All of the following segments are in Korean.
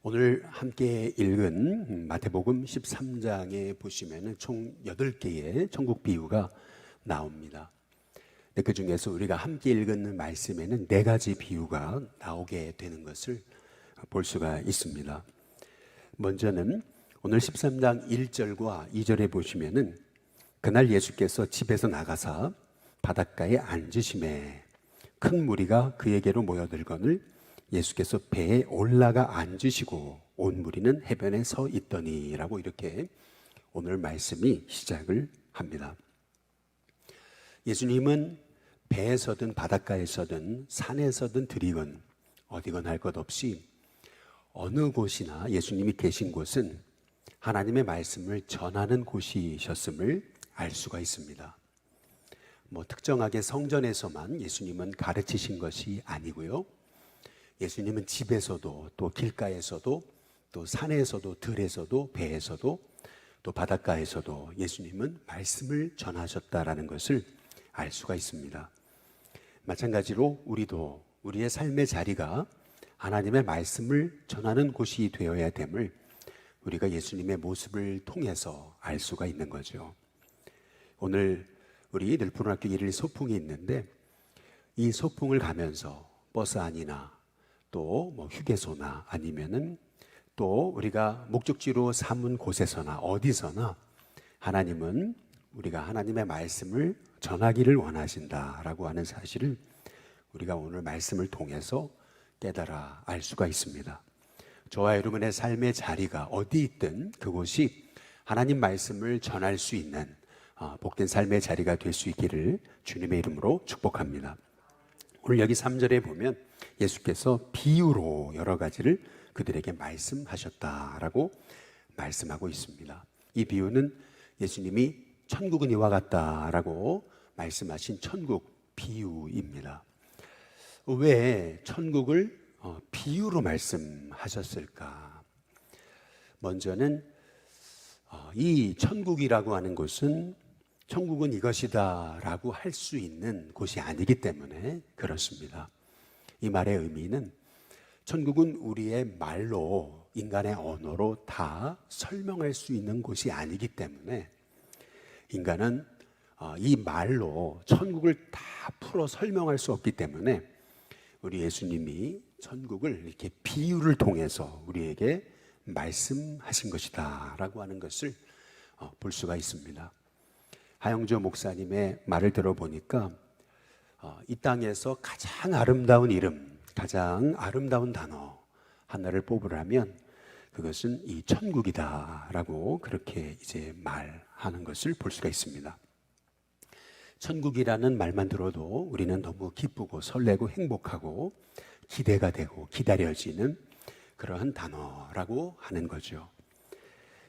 오늘 함께 읽은 마태복음 13장에 보시면 총 8개의 천국 비유가 나옵니다. 그 중에서 우리가 함께 읽은 말씀에는 4가지 비유가 나오게 되는 것을 볼 수가 있습니다. 먼저는 오늘 13장 1절과 2절에 보시면은 그날 예수께서 집에서 나가사 바닷가에 앉으심에 큰 무리가 그에게로 모여들거늘 예수께서 배에 올라가 앉으시고 온 무리는 해변에 서 있더니라고 이렇게 오늘 말씀이 시작을 합니다. 예수님은 배에서든 바닷가에서든 산에서든 들이건 어디건 할 것 없이 어느 곳이나 예수님이 계신 곳은 하나님의 말씀을 전하는 곳이셨음을 알 수가 있습니다. 특정하게 성전에서만 예수님은 가르치신 것이 아니고요. 예수님은 집에서도 또 길가에서도 또 산에서도 들에서도 배에서도 또 바닷가에서도 예수님은 말씀을 전하셨다라는 것을 알 수가 있습니다. 마찬가지로 우리도 우리의 삶의 자리가 하나님의 말씀을 전하는 곳이 되어야 됨을 우리가 예수님의 모습을 통해서 알 수가 있는 거죠. 오늘 우리 늘푸른학교 1일 소풍이 있는데 이 소풍을 가면서 버스 안이나 또 휴게소나 아니면은 또 우리가 목적지로 삼은 곳에서나 어디서나 하나님은 우리가 하나님의 말씀을 전하기를 원하신다라고 하는 사실을 우리가 오늘 말씀을 통해서 깨달아 알 수가 있습니다. 저와 여러분의 삶의 자리가 어디 있든 그곳이 하나님 말씀을 전할 수 있는 복된 삶의 자리가 될 수 있기를 주님의 이름으로 축복합니다. 오늘 여기 3절에 보면 예수께서 비유로 여러 가지를 그들에게 말씀하셨다라고 말씀하고 있습니다. 이 비유는 예수님이 천국은 이와 같다라고 말씀하신 천국 비유입니다. 왜 천국을 비유로 말씀하셨을까? 먼저는 이 천국이라고 하는 곳은 천국은 이것이다 라고 할 수 있는 곳이 아니기 때문에 그렇습니다. 이 말의 의미는 천국은 우리의 말로 인간의 언어로 다 설명할 수 있는 곳이 아니기 때문에 인간은 이 말로 천국을 다 풀어 설명할 수 없기 때문에 우리 예수님이 천국을 이렇게 비유를 통해서 우리에게 말씀하신 것이다 라고 하는 것을 볼 수가 있습니다. 하영조 목사님의 말을 들어보니까 이 땅에서 가장 아름다운 이름, 가장 아름다운 단어 하나를 뽑으라면 그것은 이 천국이다 라고 그렇게 이제 말하는 것을 볼 수가 있습니다. 천국이라는 말만 들어도 우리는 너무 기쁘고 설레고 행복하고 기대가 되고 기다려지는 그러한 단어라고 하는 거죠.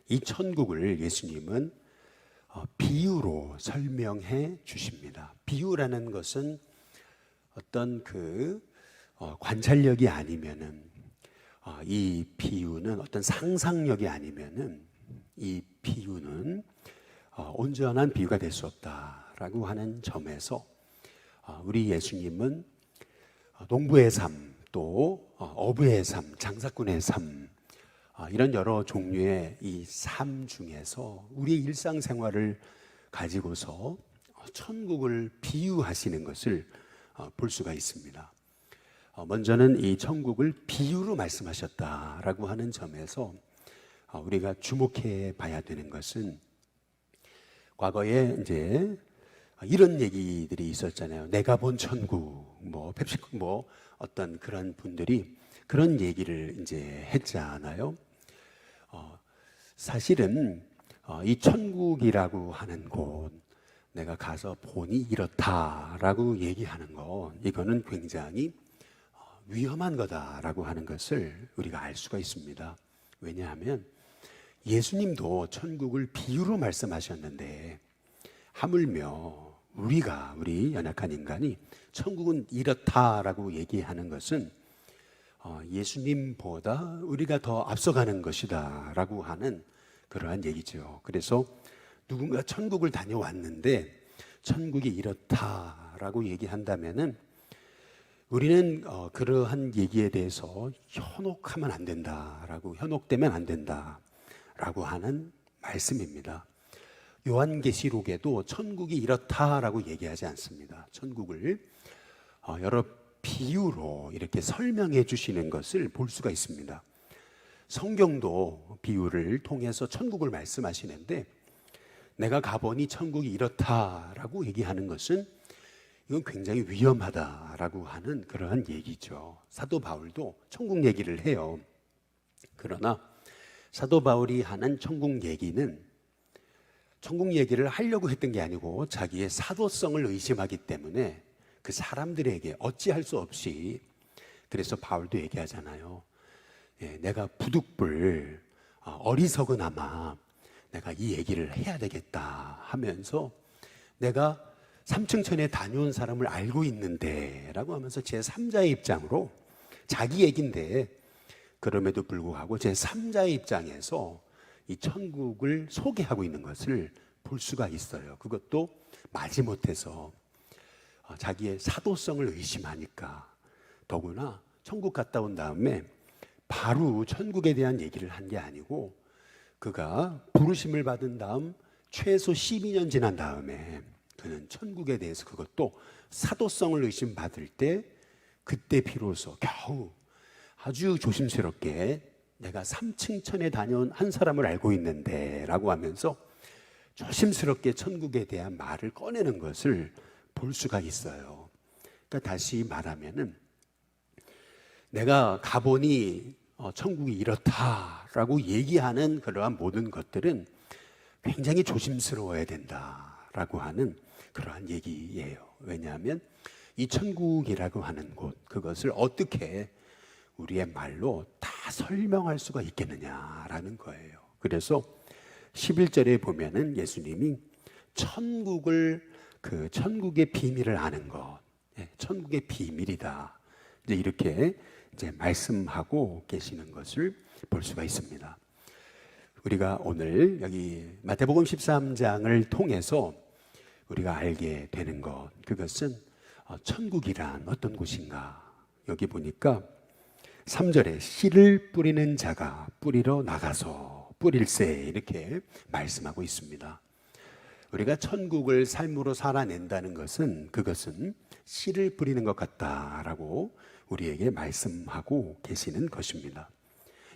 이 천국을 예수님은 비유로 설명해 주십니다. 비유라는 것은 어떤 관찰력이 아니면은 이 비유는 어떤 상상력이 아니면은 이 비유는 온전한 비유가 될 수 없다라고 하는 점에서 우리 예수님은 농부의 삶, 또 어부의 삶, 장사꾼의 삶 이런 여러 종류의 이 삶 중에서 우리의 일상생활을 가지고서 천국을 비유하시는 것을 볼 수가 있습니다. 먼저는 이 천국을 비유로 말씀하셨다라고 하는 점에서 우리가 주목해 봐야 되는 것은 과거에 이제 이런 얘기들이 있었잖아요. 내가 본 천국, 펩시코 어떤 그런 분들이 그런 얘기를 이제 했잖아요. 사실은 이 천국이라고 하는 곳 내가 가서 보니 이렇다라고 얘기하는 거 이거는 굉장히 위험한 거다라고 하는 것을 우리가 알 수가 있습니다. 왜냐하면 예수님도 천국을 비유로 말씀하셨는데 하물며 우리 연약한 인간이 천국은 이렇다라고 얘기하는 것은 예수님보다 우리가 더 앞서가는 것이다 라고 하는 그러한 얘기죠. 그래서 누군가 천국을 다녀왔는데 천국이 이렇다라고 얘기한다면은 우리는 그러한 얘기에 대해서 현혹하면 안 된다라고, 현혹되면 안 된다라고 하는 말씀입니다. 요한계시록에도 천국이 이렇다라고 얘기하지 않습니다. 천국을 여러 비유로 이렇게 설명해 주시는 것을 볼 수가 있습니다. 성경도 비유를 통해서 천국을 말씀하시는데, 내가 가보니 천국이 이렇다라고 얘기하는 것은 이건 굉장히 위험하다라고 하는 그러한 얘기죠. 사도 바울도 천국 얘기를 해요. 그러나 사도 바울이 하는 천국 얘기는 천국 얘기를 하려고 했던 게 아니고 자기의 사도성을 의심하기 때문에 그 사람들에게 어찌할 수 없이, 그래서 바울도 얘기하잖아요. 내가 부득불 어리석으나마 내가 이 얘기를 해야 되겠다 하면서, 내가 삼층천에 다녀온 사람을 알고 있는데 라고 하면서 제3자의 입장으로, 자기 얘기인데 그럼에도 불구하고 제3자의 입장에서 이 천국을 소개하고 있는 것을 볼 수가 있어요. 그것도 마지못해서 자기의 사도성을 의심하니까. 더구나 천국 갔다 온 다음에 바로 천국에 대한 얘기를 한 게 아니고, 그가 부르심을 받은 다음 최소 12년 지난 다음에 그는 천국에 대해서, 그것도 사도성을 의심받을 때, 그때 비로소 겨우 아주 조심스럽게 내가 삼층천에 다녀온 한 사람을 알고 있는데 라고 하면서 조심스럽게 천국에 대한 말을 꺼내는 것을 볼 수가 있어요. 그러니까 다시 말하면은, 내가 가보니 천국이 이렇다라고 얘기하는 그러한 모든 것들은 굉장히 조심스러워야 된다라고 하는 그러한 얘기예요. 왜냐하면 이 천국이라고 하는 곳, 그것을 어떻게 우리의 말로 다 설명할 수가 있겠느냐라는 거예요. 그래서 11절에 보면은 예수님이 천국의 비밀을 아는 것, 천국의 비밀이다, 이제 이렇게 이제 말씀하고 계시는 것을 볼 수가 있습니다. 우리가 오늘 여기 마태복음 13장을 통해서 우리가 알게 되는 것, 그것은 천국이란 어떤 곳인가. 여기 보니까 3절에 씨를 뿌리는 자가 뿌리러 나가서 뿌릴세, 이렇게 말씀하고 있습니다. 우리가 천국을 삶으로 살아낸다는 것은, 그것은 씨를 뿌리는 것 같다라고 우리에게 말씀하고 계시는 것입니다.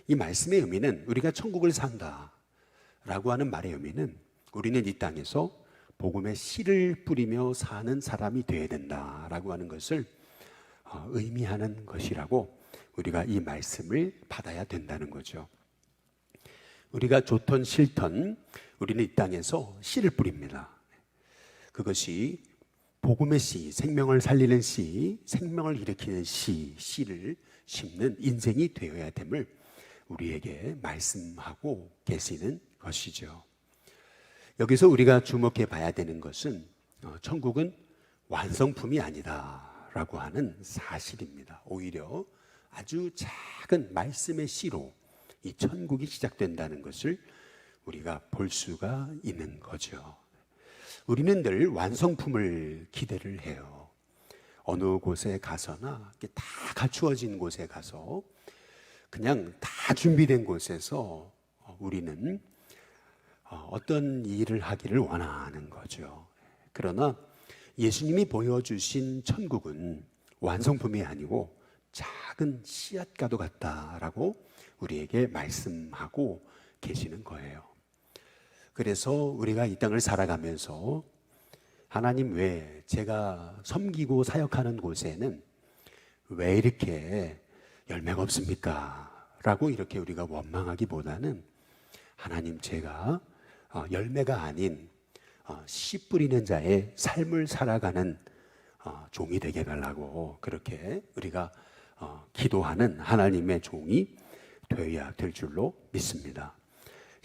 이 말씀의 의미는, 우리가 천국을 산다라고 하는 말의 의미는, 우리는 이 땅에서 복음의 씨를 뿌리며 사는 사람이 되어야 된다라고 하는 것을 의미하는 것이라고 우리가 이 말씀을 받아야 된다는 거죠. 우리가 좋던 싫던 우리는 이 땅에서 씨를 뿌립니다. 그것이 복음의 씨, 생명을 살리는 씨, 생명을 일으키는 씨를 심는 인생이 되어야 됨을 우리에게 말씀하고 계시는 것이죠. 여기서 우리가 주목해 봐야 되는 것은 천국은 완성품이 아니다라고 하는 사실입니다. 오히려 아주 작은 말씀의 씨로 이 천국이 시작된다는 것을 우리가 볼 수가 있는 거죠. 우리는 늘 완성품을 기대를 해요. 어느 곳에 가서나 다 갖추어진 곳에 가서, 그냥 다 준비된 곳에서 우리는 어떤 일을 하기를 원하는 거죠. 그러나 예수님이 보여주신 천국은 완성품이 아니고 작은 씨앗과도 같다라고 우리에게 말씀하고 계시는 거예요. 그래서 우리가 이 땅을 살아가면서, 하나님, 왜 제가 섬기고 사역하는 곳에는 왜 이렇게 열매가 없습니까? 라고 이렇게 우리가 원망하기보다는, 하나님, 제가 열매가 아닌 씨 뿌리는 자의 삶을 살아가는 종이 되게 해달라고, 그렇게 우리가 기도하는 하나님의 종이 되어야 될 줄로 믿습니다.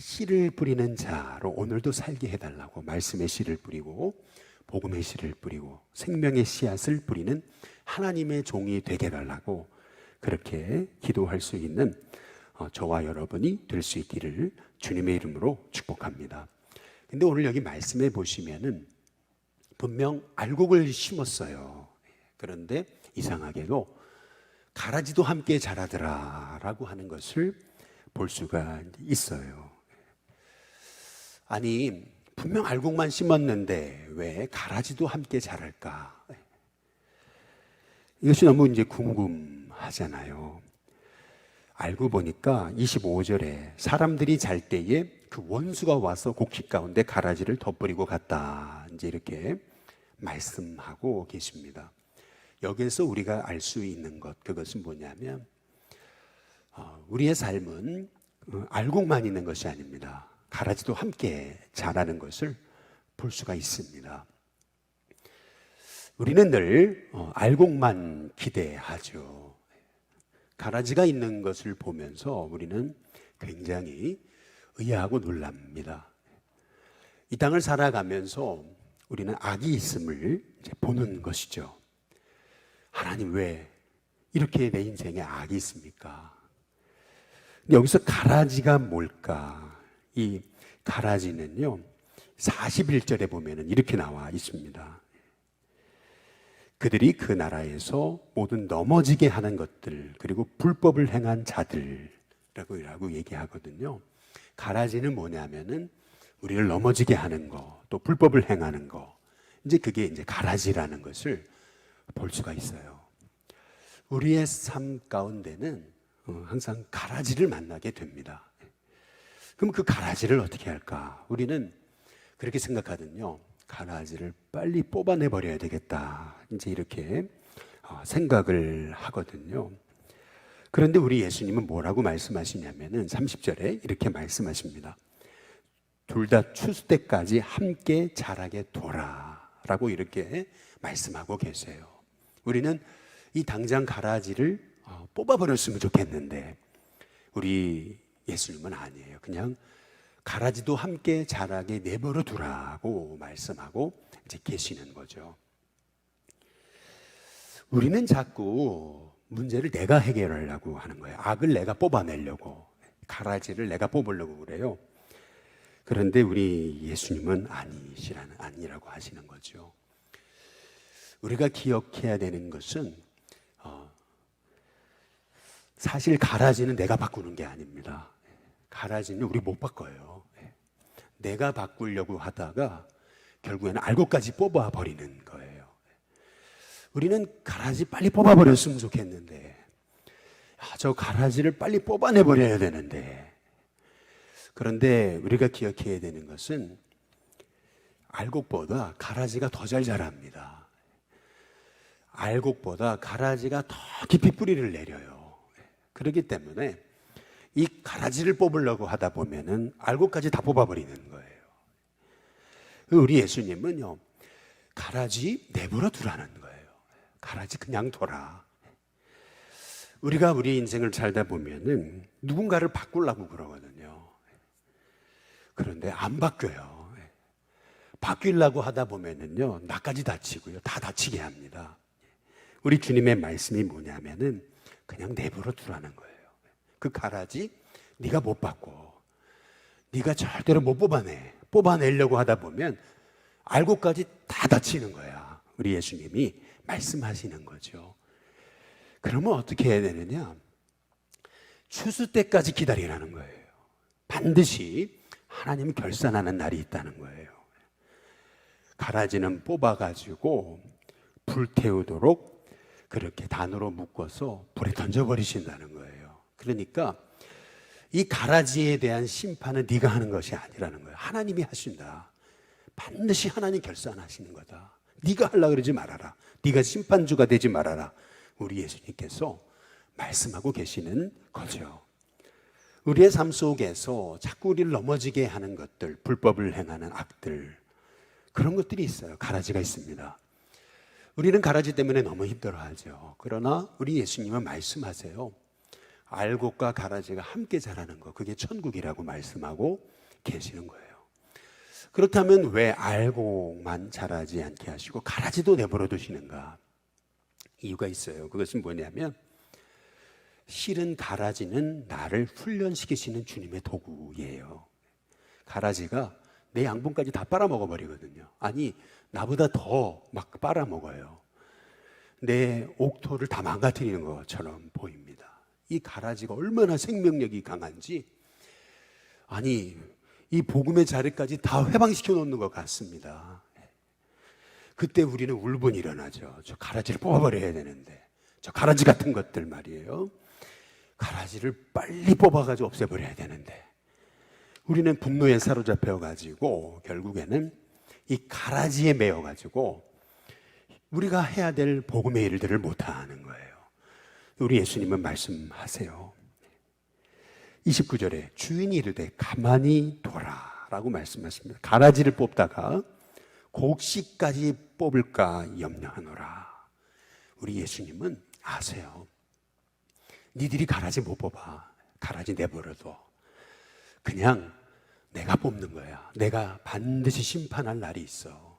씨를 뿌리는 자로 오늘도 살게 해달라고, 말씀의 씨를 뿌리고 복음의 씨를 뿌리고 생명의 씨앗을 뿌리는 하나님의 종이 되게 해달라고, 그렇게 기도할 수 있는 저와 여러분이 될 수 있기를 주님의 이름으로 축복합니다. 근데 오늘 여기 말씀해 보시면은 분명 알곡을 심었어요. 그런데 이상하게도 가라지도 함께 자라더라라고 하는 것을 볼 수가 있어요. 아니, 분명 알곡만 심었는데 왜 가라지도 함께 자랄까? 이것이 너무 이제 궁금하잖아요. 알고 보니까 25절에 사람들이 잘 때에 그 원수가 와서 곡식 가운데 가라지를 덧버리고 갔다. 이제 이렇게 말씀하고 계십니다. 여기에서 우리가 알 수 있는 것, 그것은 뭐냐면 우리의 삶은 알곡만 있는 것이 아닙니다. 가라지도 함께 자라는 것을 볼 수가 있습니다. 우리는 늘 알곡만 기대하죠. 가라지가 있는 것을 보면서 우리는 굉장히 의아하고 놀랍니다. 이 땅을 살아가면서 우리는 악이 있음을 이제 보는 것이죠. 하나님, 왜 이렇게 내 인생에 악이 있습니까? 근데 여기서 가라지가 뭘까? 이 가라지는요, 41절에 보면은 이렇게 나와 있습니다. 그들이 그 나라에서 모든 넘어지게 하는 것들, 그리고 불법을 행한 자들이라고 얘기하거든요. 가라지는 뭐냐면은 우리를 넘어지게 하는 거, 또 불법을 행하는 거, 이제 그게 이제 가라지라는 것을 볼 수가 있어요. 우리의 삶 가운데는 항상 가라지를 만나게 됩니다. 그럼 그 가라지를 어떻게 할까? 우리는 그렇게 생각하거든요. 가라지를 빨리 뽑아내 버려야 되겠다. 이제 이렇게 생각을 하거든요. 그런데 우리 예수님은 뭐라고 말씀하시냐면은 30절에 이렇게 말씀하십니다. 둘 다 추수 때까지 함께 자라게 둬라라고 이렇게 말씀하고 계세요. 우리는 이 당장 가라지를 뽑아버렸으면 좋겠는데 우리 예수님은 아니에요. 그냥 가라지도 함께 자라게 내버려 두라고 말씀하고 이제 계시는 거죠. 우리는 자꾸 문제를 내가 해결하려고 하는 거예요. 악을 내가 뽑아내려고, 가라지를 내가 뽑으려고 그래요. 그런데 우리 예수님은 아니라고 하시는 거죠. 우리가 기억해야 되는 것은 사실 가라지는 내가 바꾸는 게 아닙니다. 가라지는 우리 못 바꿔요. 내가 바꾸려고 하다가 결국에는 알고까지 뽑아버리는 거예요. 우리는 가라지 빨리 뽑아버렸으면 좋겠는데, 저 가라지를 빨리 뽑아내버려야 되는데, 그런데 우리가 기억해야 되는 것은 알곡보다 가라지가 더 잘 자랍니다. 알곡보다 가라지가 더 깊이 뿌리를 내려요. 그렇기 때문에 이 가라지를 뽑으려고 하다 보면은 알곡까지 다 뽑아버리는 거예요. 우리 예수님은요, 가라지 내버려 두라는 거예요. 가라지 그냥 둬라. 우리가 우리 인생을 살다 보면은 누군가를 바꾸려고 그러거든요. 그런데 안 바뀌어요. 바뀌려고 하다 보면은요, 나까지 다치고요, 다 다치게 합니다. 우리 주님의 말씀이 뭐냐면은 그냥 내버려 두라는 거예요. 그 가라지 네가 못 바꿔. 네가 절대로 못 뽑아내려고 하다 보면 알고까지 다 다치는 거야. 우리 예수님이 말씀하시는 거죠. 그러면 어떻게 해야 되느냐? 추수 때까지 기다리라는 거예요. 반드시 하나님이 결산하는 날이 있다는 거예요. 가라지는 뽑아가지고 불태우도록 그렇게 단으로 묶어서 불에 던져버리신다는 거예요. 그러니까 이 가라지에 대한 심판은 네가 하는 것이 아니라는 거예요. 하나님이 하신다. 반드시 하나님 결산하시는 거다. 네가 하려고 그러지 말아라. 네가 심판주가 되지 말아라. 우리 예수님께서 말씀하고 계시는 거죠. 우리의 삶 속에서 자꾸 우리를 넘어지게 하는 것들, 불법을 행하는 악들, 그런 것들이 있어요. 가라지가 있습니다. 우리는 가라지 때문에 너무 힘들어하죠. 그러나 우리 예수님은 말씀하세요. 알곡과 가라지가 함께 자라는 거, 그게 천국이라고 말씀하고 계시는 거예요. 그렇다면 왜 알곡만 자라지 않게 하시고 가라지도 내버려 두시는가? 이유가 있어요. 그것은 뭐냐면 실은 가라지는 나를 훈련시키시는 주님의 도구예요. 가라지가 내 양분까지 다 빨아먹어 버리거든요. 아니, 나보다 더 막 빨아먹어요. 내 옥토를 다 망가뜨리는 것처럼 보입니다. 이 가라지가 얼마나 생명력이 강한지, 아니 이 복음의 자리까지 다 회방시켜 놓는 것 같습니다. 그때 우리는 울분이 일어나죠. 저 가라지를 뽑아버려야 되는데, 저 가라지 같은 것들 말이에요. 가라지를 빨리 뽑아가지고 없애버려야 되는데, 우리는 분노에 사로잡혀가지고 결국에는 이 가라지에 매여가지고 우리가 해야 될 복음의 일들을 못하는 거예요. 우리 예수님은 말씀하세요. 29절에 주인이 이르되 가만히 둬라 라고 말씀하십니다. 가라지를 뽑다가 곡식까지 뽑을까 염려하노라. 우리 예수님은 아세요. 니들이 가라지 못 뽑아. 가라지 내버려둬. 그냥 내가 뽑는 거야. 내가 반드시 심판할 날이 있어.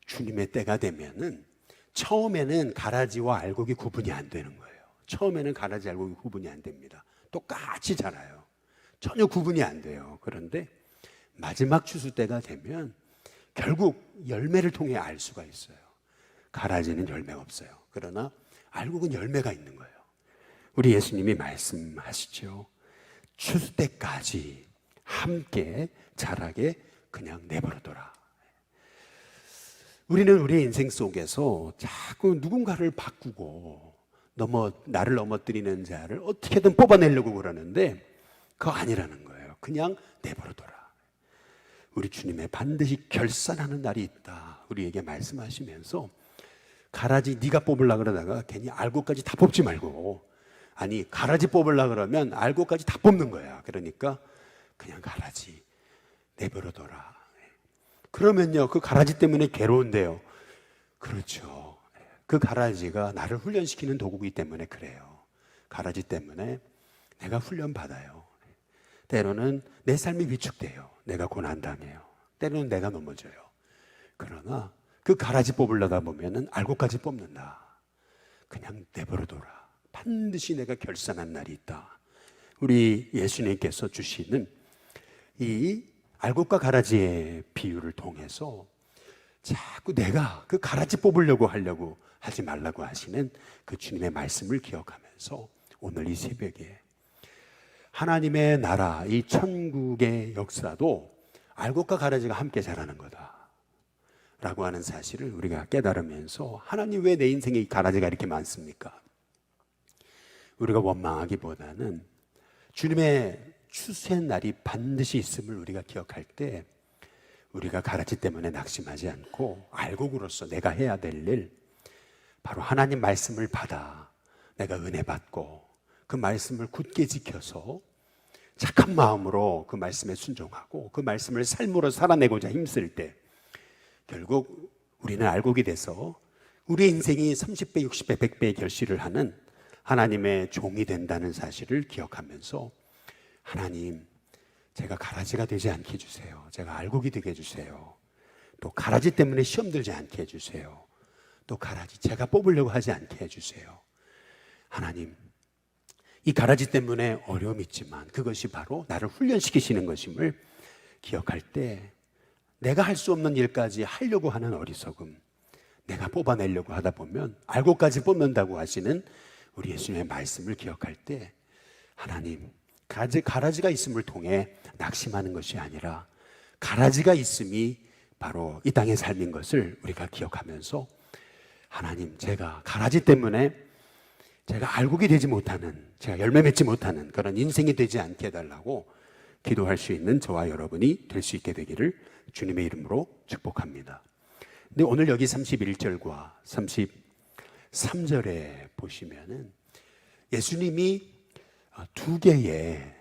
주님의 때가 되면은 처음에는 가라지와 알곡이 구분이 안 되는 거예요. 처음에는 가라지 알곡이 구분이 안 됩니다. 똑같이 자라요. 전혀 구분이 안 돼요. 그런데 마지막 추수 때가 되면 결국 열매를 통해 알 수가 있어요. 가라지는 열매가 없어요. 그러나 알곡은 열매가 있는 거예요. 우리 예수님이 말씀하시죠. 추수 때까지 함께 자라게 그냥 내버려둬라. 우리는 우리의 인생 속에서 자꾸 누군가를 바꾸고 나를 넘어뜨리는 자를 어떻게든 뽑아내려고 그러는데 그거 아니라는 거예요. 그냥 내버려둬라. 우리 주님의 반드시 결산하는 날이 있다. 우리에게 말씀하시면서 가라지 네가 뽑으려고 그러다가 괜히 알곡까지 다 뽑지 말고, 아니 가라지 뽑으려고 그러면 알곡까지 다 뽑는 거야. 그러니까 그냥 가라지 내버려둬라. 그러면요, 그 가라지 때문에 괴로운데요. 그렇죠. 그 가라지가 나를 훈련시키는 도구이기 때문에 그래요. 가라지 때문에 내가 훈련받아요. 때로는 내 삶이 위축돼요. 내가 고난당해요. 때로는 내가 넘어져요. 그러나 그 가라지 뽑으려다 보면은 알곡까지 뽑는다. 그냥 내버려둬라. 반드시 내가 결산한 날이 있다. 우리 예수님께서 주시는 이 알곡과 가라지의 비유를 통해서 자꾸 내가 그 가라지 뽑으려고 하려고 하지 말라고 하시는 그 주님의 말씀을 기억하면서 오늘 이 새벽에 하나님의 나라, 이 천국의 역사도 알곡과 가라지가 함께 자라는 거다 라고 하는 사실을 우리가 깨달으면서, 하나님 왜 내 인생에 이 가라지가 이렇게 많습니까? 우리가 원망하기보다는 주님의 추수의 날이 반드시 있음을 우리가 기억할 때 우리가 가라지 때문에 낙심하지 않고 알곡으로서 내가 해야 될 일, 바로 하나님 말씀을 받아 내가 은혜 받고 그 말씀을 굳게 지켜서 착한 마음으로 그 말씀에 순종하고 그 말씀을 삶으로 살아내고자 힘쓸 때 결국 우리는 알곡이 돼서 우리 인생이 30배, 60배, 100배의 결실을 하는 하나님의 종이 된다는 사실을 기억하면서, 하나님, 제가 가라지가 되지 않게 해주세요. 제가 알곡이 되게 해주세요. 또 가라지 때문에 시험 들지 않게 해주세요. 또 가라지 제가 뽑으려고 하지 않게 해주세요. 하나님, 이 가라지 때문에 어려움이 있지만 그것이 바로 나를 훈련시키시는 것임을 기억할 때 내가 할 수 없는 일까지 하려고 하는 어리석음, 내가 뽑아내려고 하다 보면 알곡까지 뽑는다고 하시는 우리 예수님의 말씀을 기억할 때, 하나님, 가라지가 있음을 통해 낙심하는 것이 아니라 가라지가 있음이 바로 이 땅의 삶인 것을 우리가 기억하면서, 하나님, 제가 가라지 때문에 제가 알곡이 되지 못하는, 제가 열매 맺지 못하는 그런 인생이 되지 않게 해달라고 기도할 수 있는 저와 여러분이 될 수 있게 되기를 주님의 이름으로 축복합니다. 근데 오늘 여기 31절과 33절에 보시면은 예수님이 두 개의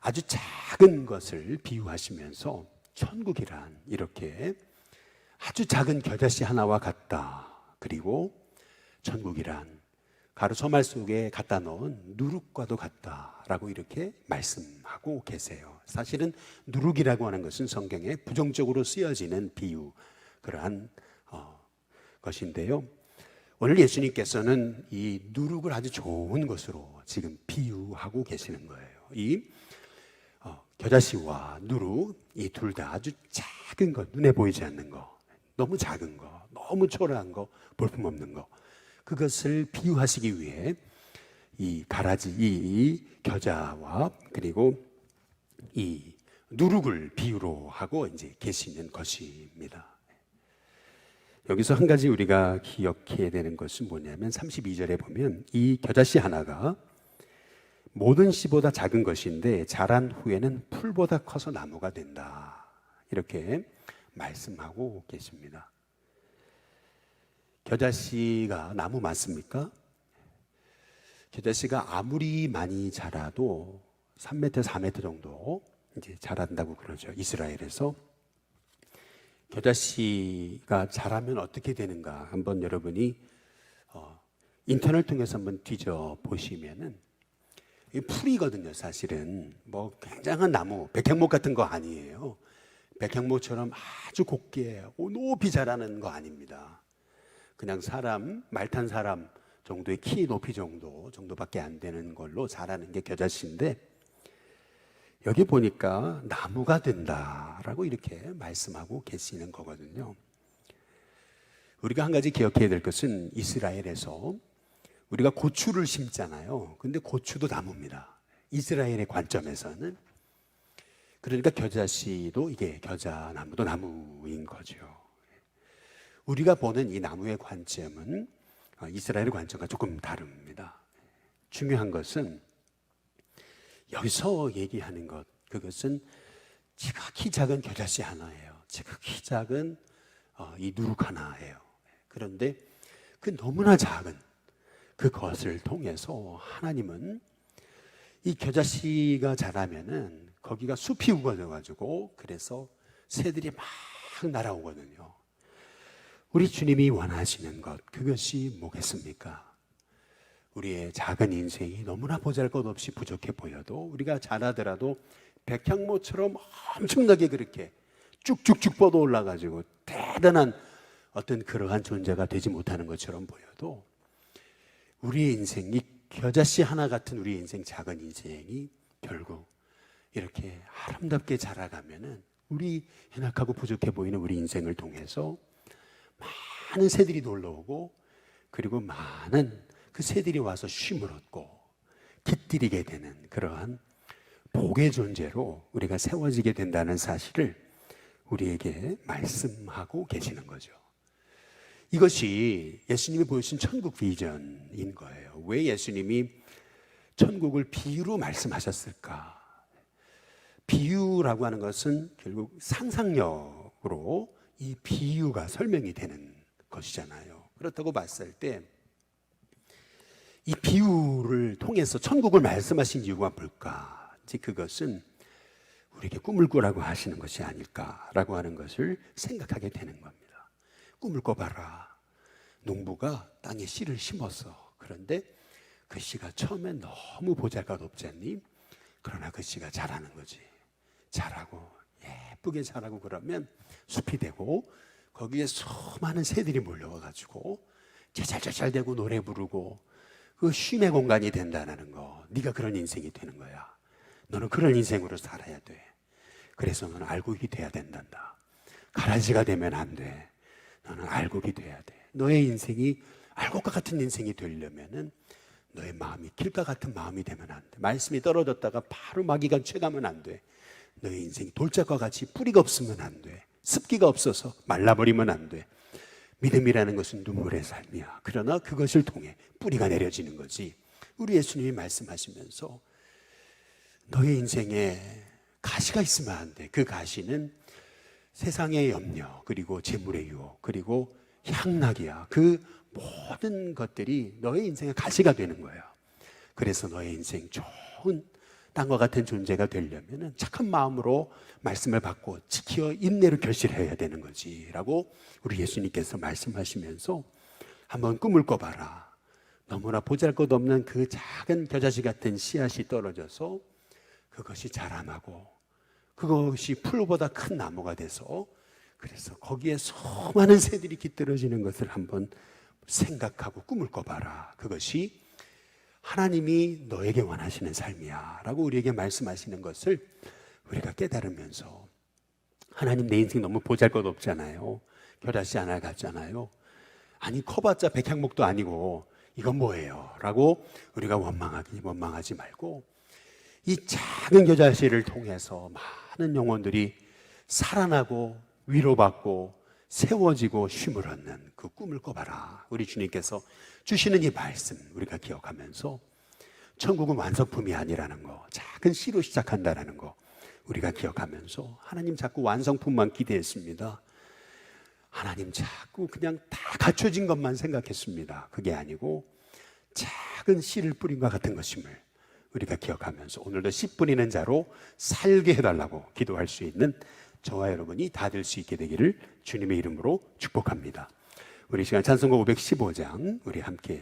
아주 작은 것을 비유하시면서 천국이란 이렇게 아주 작은 겨자씨 하나와 같다. 그리고 천국이란 가루소말 속에 갖다 놓은 누룩과도 같다라고 이렇게 말씀하고 계세요. 사실은 누룩이라고 하는 것은 성경에 부정적으로 쓰여지는 비유, 그러한 것인데요. 오늘 예수님께서는 이 누룩을 아주 좋은 것으로 지금 비유하고 계시는 거예요. 이 겨자씨와 누룩, 이 둘 다 아주 작은 것, 눈에 보이지 않는 거, 너무 작은 거, 너무 초라한 거, 볼품없는 거. 그것을 비유하시기 위해 이 가라지, 이 겨자와 그리고 이 누룩을 비유로 하고 이제 계시는 것입니다. 여기서 한 가지 우리가 기억해야 되는 것은 뭐냐면 32절에 보면 이 겨자씨 하나가 모든 씨보다 작은 것인데 자란 후에는 풀보다 커서 나무가 된다. 이렇게 말씀하고 계십니다. 겨자씨가 나무 맞습니까? 겨자씨가 아무리 많이 자라도 3m, 4m 정도 이제 자란다고 그러죠. 이스라엘에서. 겨자씨가 자라면 어떻게 되는가 한번 여러분이 인터넷 통해서 한번 뒤져 보시면은 이 풀이거든요. 사실은 뭐 굉장한 나무, 백향목 같은 거 아니에요. 백향목처럼 아주 곱게 높이 자라는 거 아닙니다. 그냥 사람, 말 탄 사람 정도의 키 높이 정도밖에 안 되는 걸로 자라는 게 겨자씨인데 여기 보니까 나무가 된다라고 이렇게 말씀하고 계시는 거거든요. 우리가 한 가지 기억해야 될 것은 이스라엘에서 우리가 고추를 심잖아요. 근데 고추도 나무입니다. 이스라엘의 관점에서는. 그러니까 겨자씨도 이게 겨자나무도 나무인 거죠. 우리가 보는 이 나무의 관점은 이스라엘의 관점과 조금 다릅니다. 중요한 것은 여기서 얘기하는 것, 그것은 지극히 작은 겨자씨 하나예요. 지극히 작은 이 누룩 하나예요. 그런데 그 너무나 작은 그것을 통해서 하나님은 이 겨자씨가 자라면은 거기가 숲이 우거져가지고 그래서 새들이 막 날아오거든요. 우리 주님이 원하시는 것, 그것이 뭐겠습니까? 우리의 작은 인생이 너무나 보잘것없이 부족해 보여도 우리가 잘하더라도 백향모처럼 엄청나게 그렇게 쭉쭉쭉 뻗어 올라가지고 대단한 어떤 그러한 존재가 되지 못하는 것처럼 보여도 우리의 인생이 겨자씨 하나 같은 우리의 인생, 작은 인생이 결국 이렇게 아름답게 자라가면은 우리 연약하고 부족해 보이는 우리 인생을 통해서 많은 새들이 놀러오고 그리고 많은 그 새들이 와서 쉼을 얻고 깃들이게 되는 그러한 복의 존재로 우리가 세워지게 된다는 사실을 우리에게 말씀하고 계시는 거죠. 이것이 예수님이 보여주신 천국 비전인 거예요. 왜 예수님이 천국을 비유로 말씀하셨을까? 비유라고 하는 것은 결국 상상력으로 이 비유가 설명이 되는 것이잖아요. 그렇다고 봤을 때 이 비유를 통해서 천국을 말씀하신 이유가 뭘까? 그것은 우리에게 꿈을 꾸라고 하시는 것이 아닐까라고 하는 것을 생각하게 되는 겁니다. 꿈을 꿔봐라. 농부가 땅에 씨를 심었어. 그런데 그 씨가 처음엔 너무 보잘것없지 않니? 그러나 그 씨가 자라는 거지. 자라고 예쁘게 자라고 그러면 숲이 되고 거기에 수많은 새들이 몰려와가지고 제잘제잘대고 노래 부르고 그 쉼의 공간이 된다는 거. 네가 그런 인생이 되는 거야. 너는 그런 인생으로 살아야 돼. 그래서 너는 알곡이 돼야 된단다. 가라지가 되면 안 돼. 너는 알곡이 돼야 돼. 너의 인생이 알곡과 같은 인생이 되려면은 너의 마음이 길과 같은 마음이 되면 안 돼. 말씀이 떨어졌다가 바로 마귀가 채가면 안 돼. 너의 인생이 돌짝과 같이 뿌리가 없으면 안 돼. 습기가 없어서 말라버리면 안 돼. 믿음이라는 것은 눈물의 삶이야. 그러나 그것을 통해 뿌리가 내려지는 거지. 우리 예수님이 말씀하시면서 너의 인생에 가시가 있으면 안 돼. 그 가시는 세상의 염려, 그리고 재물의 유혹, 그리고 향락이야. 그 모든 것들이 너의 인생의 가시가 되는 거야. 그래서 너의 인생 좋은 땅과 같은 존재가 되려면 착한 마음으로 말씀을 받고 지켜 인내로 결실해야 되는 거지 라고 우리 예수님께서 말씀하시면서 한번 꿈을 꿔봐라. 너무나 보잘것없는 그 작은 겨자씨 같은 씨앗이 떨어져서 그것이 자라나고 그것이 풀보다 큰 나무가 돼서 그래서 거기에 수많은 새들이 깃들어지는 것을 한번 생각하고 꿈을 꿔봐라. 그것이 하나님이 너에게 원하시는 삶이야 라고 우리에게 말씀하시는 것을 우리가 깨달으면서 하나님 내 인생 너무 보잘것없잖아요. 겨자씨 하나 같잖아요. 아니 커봤자 백향목도 아니고 이건 뭐예요? 라고 우리가 원망하지 말고 이 작은 겨자씨를 통해서 많은 영혼들이 살아나고 위로받고 세워지고 쉼을 얻는 그 꿈을 꿔봐라. 우리 주님께서 주시는 이 말씀 우리가 기억하면서 천국은 완성품이 아니라는 거, 작은 씨로 시작한다라는 거 우리가 기억하면서 하나님 자꾸 완성품만 기대했습니다. 하나님 자꾸 그냥 다 갖춰진 것만 생각했습니다. 그게 아니고 작은 씨를 뿌린 것 같은 것임을 우리가 기억하면서 오늘도 씨 뿌리는 자로 살게 해달라고 기도할 수 있는 저와 여러분이 다 될 수 있게 되기를 주님의 이름으로 축복합니다. 우리 시간 찬송가 515장 우리 함께